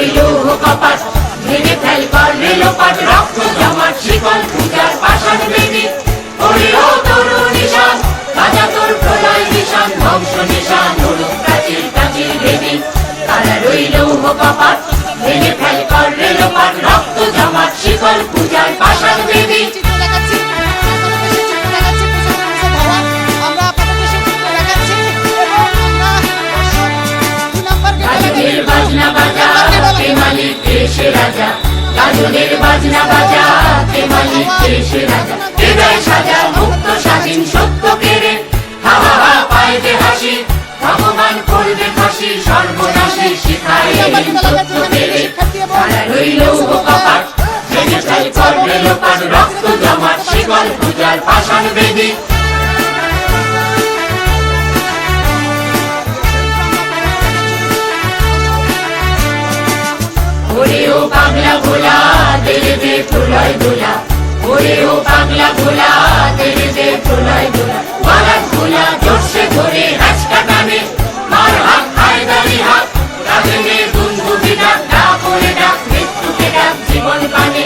রইল কপাট, ভেঙে ফেল কর রেলোপাট, রক্ত জমাট শিকল পূজার পাষাণ বেদী। ওরে ও তরুণ নিশান, বাজা তোর প্রলয় নিশান, ধ্বংস নিশান উড়ুক প্রাচীর প্রাচীর বেদী। তারা রইল কপাট, ভেঙে ফেল কর রেলোপাট, রক্ত জমাট শিকল পূজার পাষাণ বেদী। বাজনা বাজা কে মালিক দেশে রাজা, গাজনের বাজনা বাজা কে মালিক দেশে রাজা। হৃদয় সাজা মুক্ত স্বাধীন সত্য কেড়ে, হা হা হা পায় যে হাসি, ভগবান করবে ফাঁসি সর্বনাশী শিখায় সত্য কেড়ে। তারা রইল কপাট, ভেঙে ফেল কর রেলোপাট, রক্ত জমাট শিকল পূজার পাষাণ বেদী। ওরে ও পাগলা ভোলা তেরে দে প্রলয় দোলা, ওরে ও পাগলা ভোলা তেরে দে প্রলয় দোলা। বারাত ভোলা জোরসে ধরে হাঁচকা টানে, মার হাত হায়দারি হাত, রাজনে দুন্দুবি ডাক, ডাক ওরে ডাক মৃত্যুকে ডাক জীবন পানে।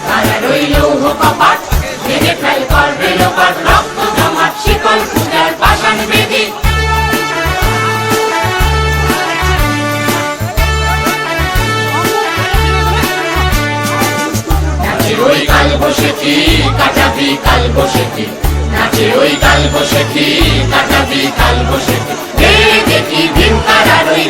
তারা রইল কপাট, ভেঙে ফেল কর রেলোপাট, রক্ত জমাট শিকল পূজার পাষাণ বেদী। ওই কাল বসেছি কাটাবি কাল বসেছি, নাচে ওই কাল বসেছি কাটাবি কাল বসেছি। দেখি ভীম কারার ওই